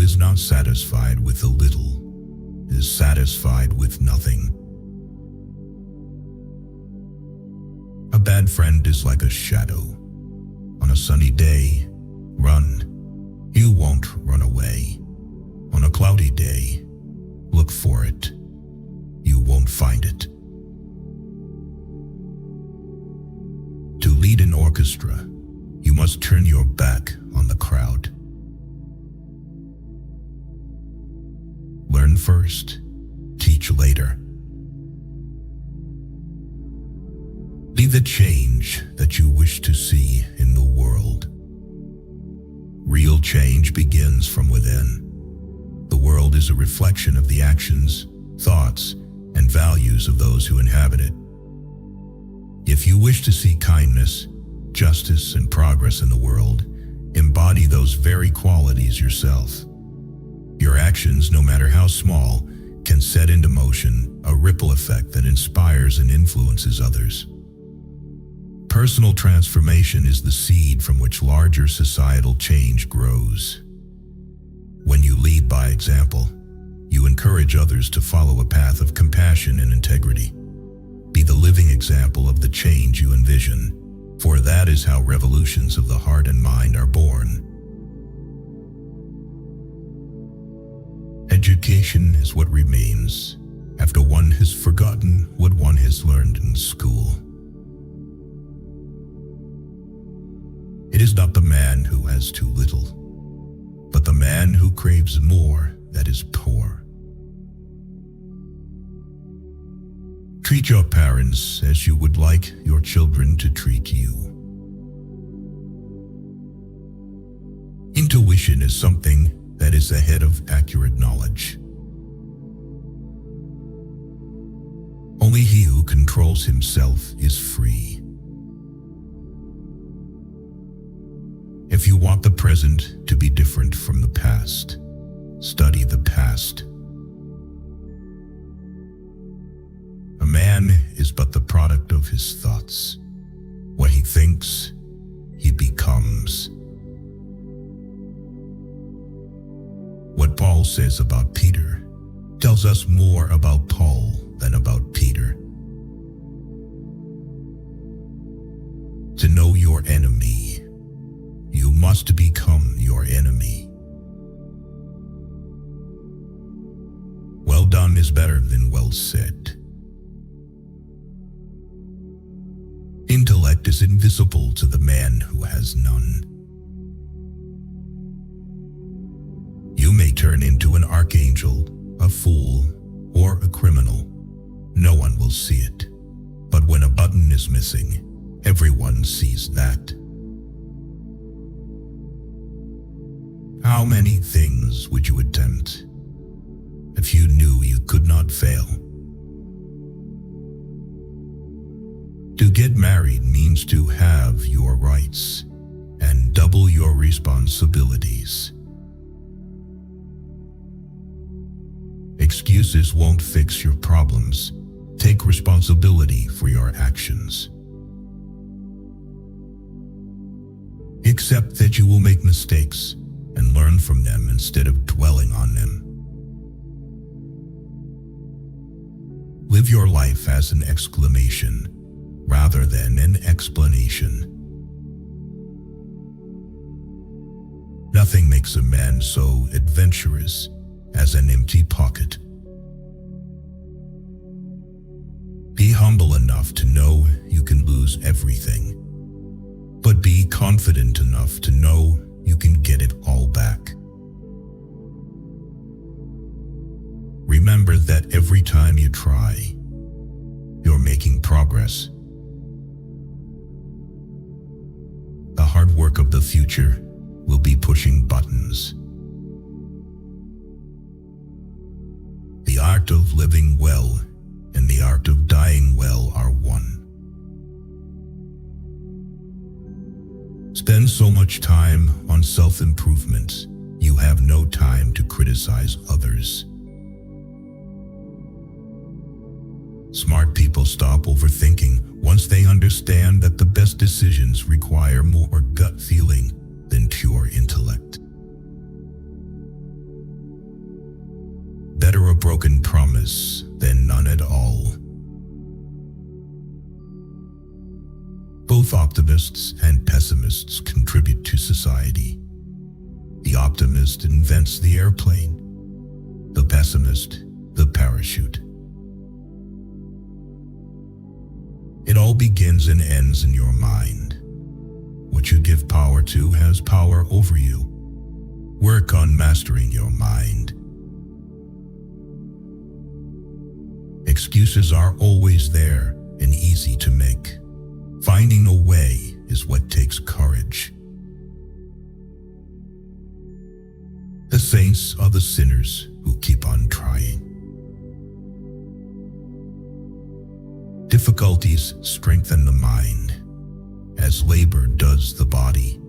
is not satisfied with a little, is satisfied with nothing. A bad friend is like a shadow. On a sunny day, run. You won't run away. On a cloudy day, look for it. You won't find it. To lead an orchestra, you must turn your back on the crowd. Learn first, teach later. Be the change that you wish to see in the world. Real change begins from within. The world is a reflection of the actions, thoughts, and values of those who inhabit it. If you wish to see kindness, justice, and progress in the world, embody those very qualities yourself. Your actions, no matter how small, can set into motion a ripple effect that inspires and influences others. Personal transformation is the seed from which larger societal change grows. When you lead by example, you encourage others to follow a path of compassion and integrity. Be the living example of the change you envision, for that is how revolutions of the heart and mind are born. Education is what remains after one has forgotten what one has learned in school. It is not the man who has too little, but the man who craves more that is poor. Treat your parents as you would like your children to treat you. Intuition is something that is ahead of accurate knowledge. Only he who controls himself is free. If you want the present to be different from the past, study the past. A man is but the product of his thoughts. What he thinks, he becomes. What Paul says about Peter tells us more about Paul than about Peter. To know your enemy, you must become your enemy. Well done is better than well said. Intellect is invisible to the man who has none. You may turn into an archangel, a fool, or a criminal. No one will see it. But when a button is missing, everyone sees that. How many things would you attempt if you knew you could not fail? To get married means to have your rights and double your responsibilities. Excuses won't fix your problems. Take responsibility for your actions. Accept that you will make mistakes and learn from them instead of dwelling on them. Live your life as an exclamation rather than an explanation. Nothing makes a man so adventurous as an empty pocket. Be humble enough to know you can lose everything, but be confident enough to know you can get it all back. Remember that every time you try, you're making progress. The hard work of the future will be pushing buttons. The art of living well and the art of dying well are one. Spend so much time on self-improvement, you have no time to criticize others. Smart people stop overthinking once they understand that the best decisions require more gut feeling than pure intellect. broken promise than none at all. Both optimists and pessimists contribute to society. The optimist invents the airplane, the pessimist, the parachute. It all begins and ends in your mind. What you give power to has power over you. Work on mastering your mind. Excuses are always there and easy to make. Finding a way is what takes courage. The saints are the sinners who keep on trying. Difficulties strengthen the mind, as labor does the body.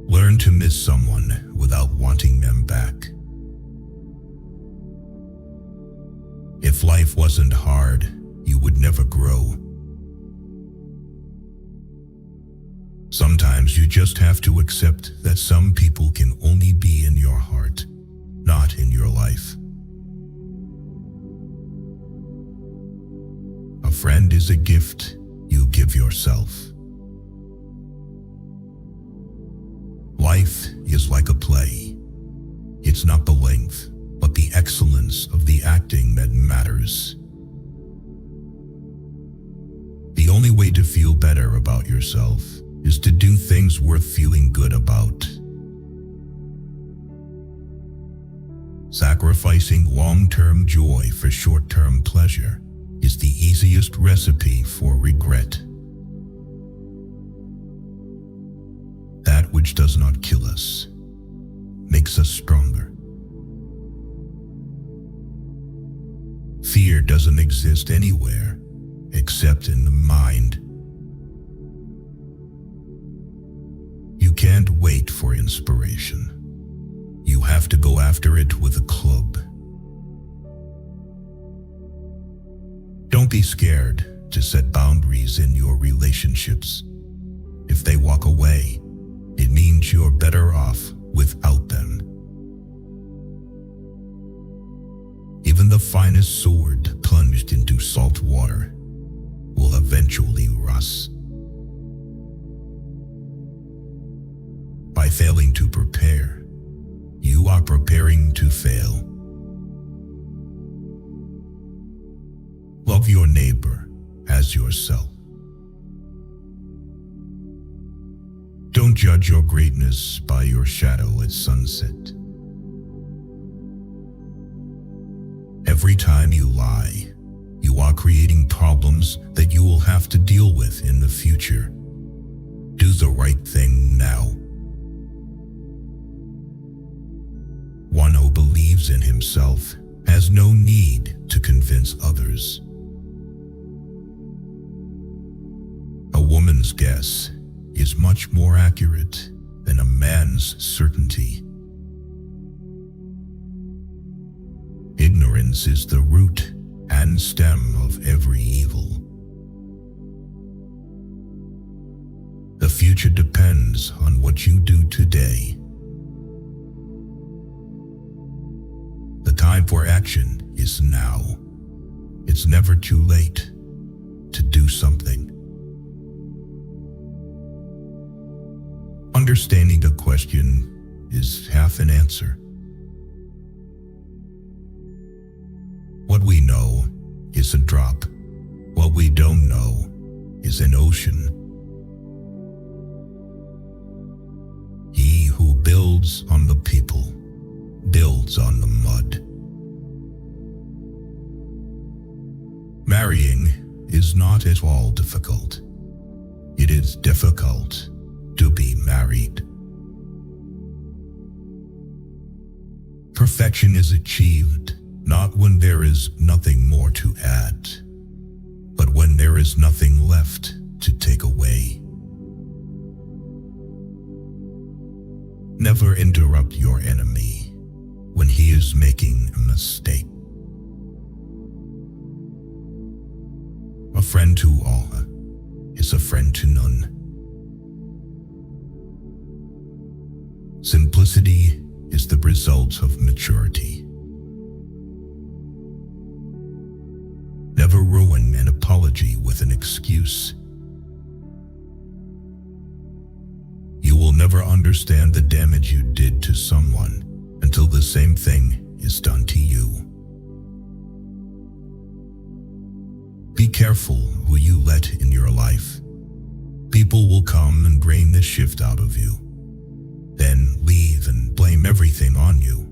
Learn to miss someone without wanting them back. If life wasn't hard, you would never grow. Sometimes you just have to accept that some people can only be in your heart, not in your life. A friend is a gift you give yourself. Life is like a play. It's not the length, but the excellence of the acting that matters. The only way to feel better about yourself is to do things worth feeling good about. Sacrificing long-term joy for short-term pleasure is the easiest recipe for regret. That which does not kill us makes us stronger. Fear doesn't exist anywhere except in the mind. You can't wait for inspiration. You have to go after it with a club. Don't be scared to set boundaries in your relationships. If they walk away, it means you're better off without them. Even the finest sword plunged into salt water will eventually rust. By failing to prepare, you are preparing to fail. Love your neighbor as yourself. Don't judge your greatness by your shadow at sunset. Every time you lie, you are creating problems that you will have to deal with in the future. Do the right thing now. One who believes in himself has no need to convince others. A woman's guess is much more accurate than a man's certainty. Ignorance is the root and stem of every evil. The future depends on what you do today. The time for action is now. It's never too late to do something. Understanding the question is half an answer. What we know is a drop. What we don't know is an ocean. He who builds on the people builds on the mud. Marrying is not at all difficult. It is difficult to be married. Perfection is achieved not when there is nothing more to add, but when there is nothing left to take away. Never interrupt your enemy when he is making a mistake. A friend to all is a friend to none. Simplicity is the result of maturity. Never ruin an apology with an excuse. You will never understand the damage you did to someone until the same thing is done to you. Be careful who you let in your life. People will come and drain the shift out of you, then leave and blame everything on you.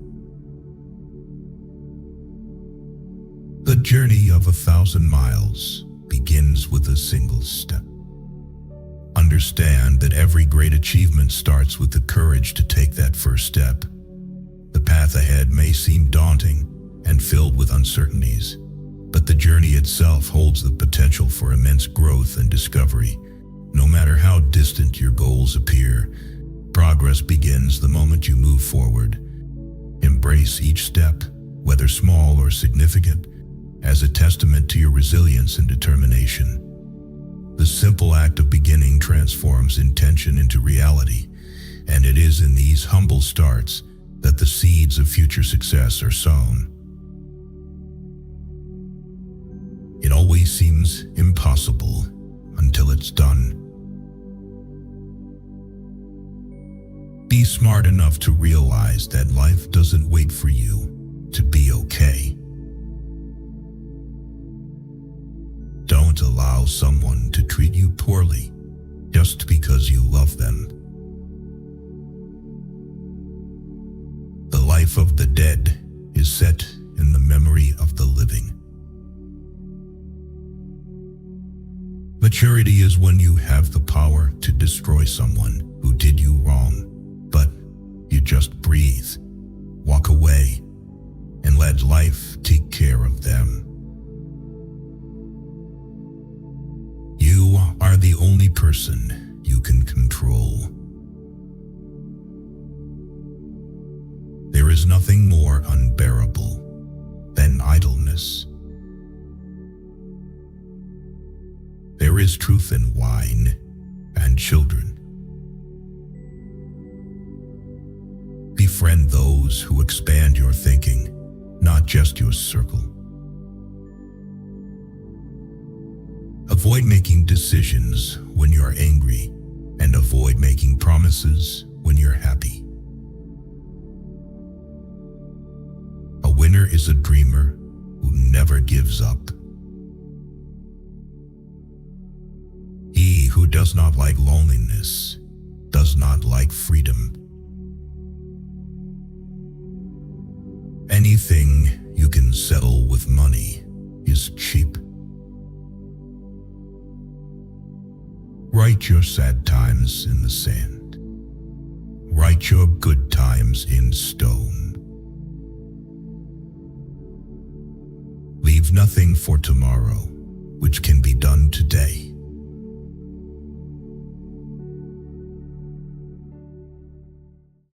The journey of 1,000 miles begins with a single step. Understand that every great achievement starts with the courage to take that first step. The path ahead may seem daunting and filled with uncertainties, but the journey itself holds the potential for immense growth and discovery. No matter how distant your goals appear, progress begins the moment you move forward. Embrace each step, whether small or significant, as a testament to your resilience and determination. The simple act of beginning transforms intention into reality, and it is in these humble starts that the seeds of future success are sown. It always seems impossible until it's done. Be smart enough to realize that life doesn't wait for you to be okay. Don't allow someone to treat you poorly just because you love them. The life of the dead is set in the memory of the living. Maturity is when you have the power to destroy someone who did you wrong, but you just breathe, walk away, and let life take care of them. You are the only person you can control. There is nothing more unbearable than idleness. There is truth in wine and children. Befriend those who expand your thinking, not just your circle. Avoid making decisions when you're angry, and avoid making promises when you're happy. A winner is a dreamer who never gives up. He who does not like loneliness does not like freedom. Anything you can settle with money is cheap. Write your sad times in the sand. Write your good times in stone. Leave nothing for tomorrow which can be done today.